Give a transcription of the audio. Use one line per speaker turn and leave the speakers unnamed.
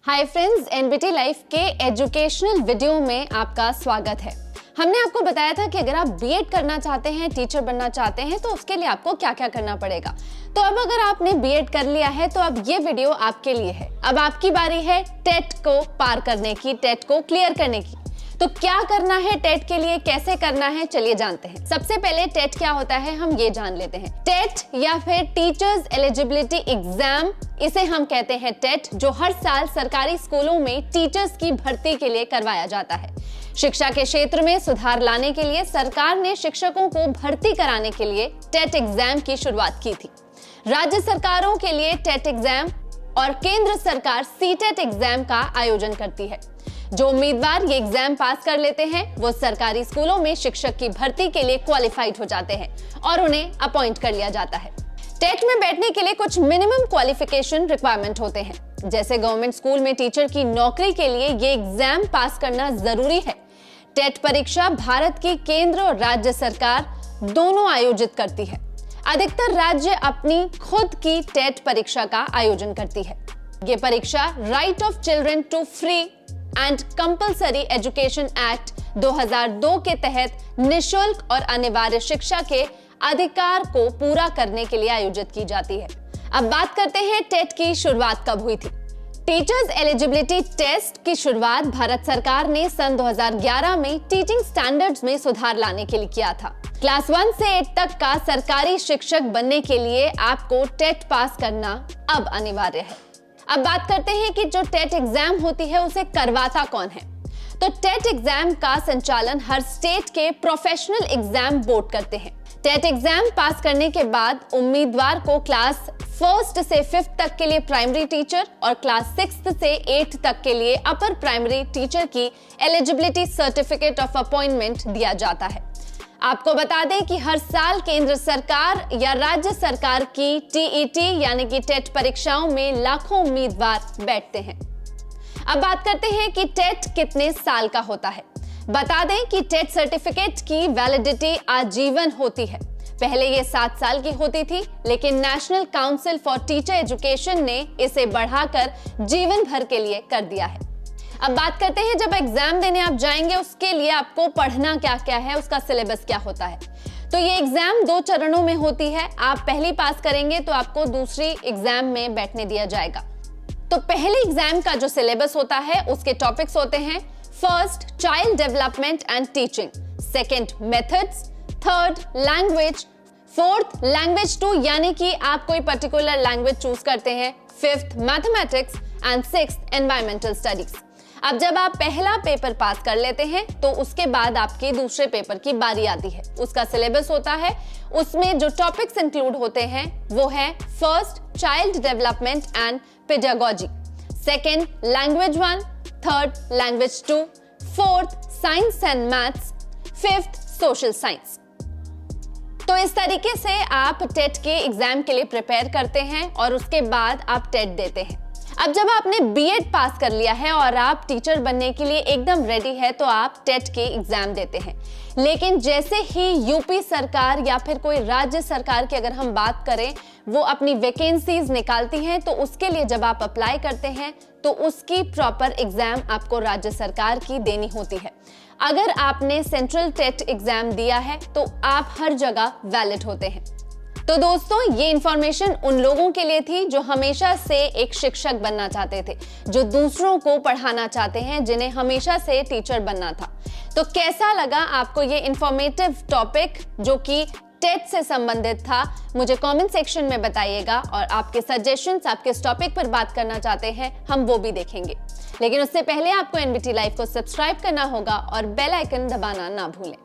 Hi friends, NBT life के educational video में आपका स्वागत है। हमने आपको बताया था कि अगर आप बीएड करना चाहते हैं, टीचर बनना चाहते हैं तो उसके लिए आपको क्या क्या करना पड़ेगा। तो अब अगर आपने बीएड कर लिया है तो अब ये वीडियो आपके लिए है। अब आपकी बारी है टेट को पार करने की, टेट को क्लियर करने की। तो क्या करना है टेट के लिए, कैसे करना है, चलिए जानते हैं। सबसे पहले टेट क्या होता है हम ये जान लेते हैं। टेट या फिर टीचर्स एलिजिबिलिटी एग्जाम, इसे हम कहते हैं टेट, जो हर साल सरकारी स्कूलों में टीचर्स की भर्ती के लिए करवाया जाता है। शिक्षा के क्षेत्र में सुधार लाने के लिए सरकार ने शिक्षकों को भर्ती कराने के लिए टेट एग्जाम की शुरुआत की थी। राज्य सरकारों के लिए टेट एग्जाम और केंद्र सरकार सीटेट एग्जाम का आयोजन करती है। जो उम्मीदवार ये एग्जाम पास कर लेते हैं वो सरकारी स्कूलों में शिक्षक की भर्ती के लिए क्वालिफाइड हो जाते हैं और उन्हें अपॉइंट कर लिया जाता है। टेट में बैठने के लिए कुछ मिनिमम क्वालिफिकेशन रिक्वायरमेंट होते हैं। जैसे गवर्नमेंट स्कूल में टीचर की नौकरी के लिए ये एग्जाम पास करना जरूरी है। टेट परीक्षा भारत की केंद्र और राज्य सरकार दोनों आयोजित करती है। अधिकतर राज्य अपनी खुद की टेट परीक्षा का आयोजन करती है। ये परीक्षा right of children to free and compulsory education act 2002 के तहत निशुल्क और अनिवार्य शिक्षा के अधिकार को पूरा करने के लिए आयोजित की जाती है। अब बात करते हैं टेट की शुरुआत कब हुई थी। टीचर्स एलिजिबिलिटी टेस्ट की शुरुआत भारत सरकार ने सन 2011 में टीचिंग स्टैंडर्ड्स में सुधार लाने के लिए किया था। क्लास 1 से 8 तक का सरकारी शिक्षक बनने के लिए आपको टेट पास करना अब अनिवार्य है। अब बात करते हैं कि जो टेट एग्जाम होती है उसे करवाता कौन है। तो टेट एग्जाम का संचालन हर स्टेट के प्रोफेशनल एग्जाम बोर्ड करते हैं। टेट एग्जाम पास करने के बाद उम्मीदवार को क्लास 1 से 5 तक के लिए प्राइमरी टीचर और क्लास 6 से 8 तक के लिए अपर प्राइमरी टीचर की एलिजिबिलिटी सर्टिफिकेट ऑफ अपॉइंटमेंट दिया जाता है। आपको बता दें कि हर साल केंद्र सरकार या राज्य सरकार की टीईटी यानी कि टेट परीक्षाओं में लाखों उम्मीदवार बैठते हैं। अब बात करते हैं कि टेट कितने साल का होता है। बता दें कि टेट सर्टिफिकेट की वैलिडिटी आजीवन होती है। पहले ये 7 साल की होती थी, लेकिन national council for teacher education ने इसे बढ़ाकर जीवन भर के लिए कर दिया है। अब बात करते हैं जब एग्जाम देने आप जाएंगे उसके लिए आपको पढ़ना क्या क्या है, उसका सिलेबस क्या होता है। तो ये एग्जाम 2 चरणों में होती है। आप पहली पास करेंगे तो आपको दूसरी एग्जाम में बैठने दिया जाएगा। तो पहले एग्जाम का जो सिलेबस होता है उसके टॉपिक्स होते हैं: first, child development and teaching; second, methods; third, language; fourth, language 2 यानी कि आप कोई पर्टिकुलर लैंग्वेज चूज करते हैं; fifth, mathematics; and sixth, environmental studies. अब जब आप पहला पेपर पास कर लेते हैं तो उसके बाद आपके दूसरे पेपर की बारी आती है। उसका सिलेबस होता है, उसमें जो टॉपिक्स इंक्लूड होते हैं वो है: first, child development and pedagogy; second, language 1; third, language 2; fourth, science and maths; fifth, social science. तो इस तरीके से आप टेट के एग्जाम के लिए प्रिपेयर करते हैं और उसके बाद आप टेट देते हैं। अब जब आपने बीएड पास कर लिया है और आप टीचर बनने के लिए एकदम रेडी है तो आप टेट के एग्जाम देते हैं। लेकिन जैसे ही यूपी सरकार या फिर कोई राज्य सरकार की अगर हम बात करें, वो अपनी वैकेंसीज निकालती हैं, तो उसके लिए जब आप अप्लाई करते हैं तो उसकी प्रॉपर एग्जाम आपको राज्य सरकार की देनी होती है। अगर आपने सेंट्रल टेट एग्जाम दिया है तो आप हर जगह वैलिड होते हैं। तो दोस्तों, ये इंफॉर्मेशन उन लोगों के लिए थी जो हमेशा से एक शिक्षक बनना चाहते थे, जो दूसरों को पढ़ाना चाहते हैं, जिन्हें हमेशा से टीचर बनना था। तो कैसा लगा आपको ये इंफॉर्मेटिव टॉपिक जो कि टेट से संबंधित था? मुझे कमेंट सेक्शन में बताइएगा और आपके सजेशंस, आप किस टॉपिक पर बात करना चाहते हैं, हम वो भी देखेंगे। लेकिन उससे पहले आपको एनबीटी लाइव को सब्सक्राइब करना होगा और बेल आइकन दबाना ना भूलें।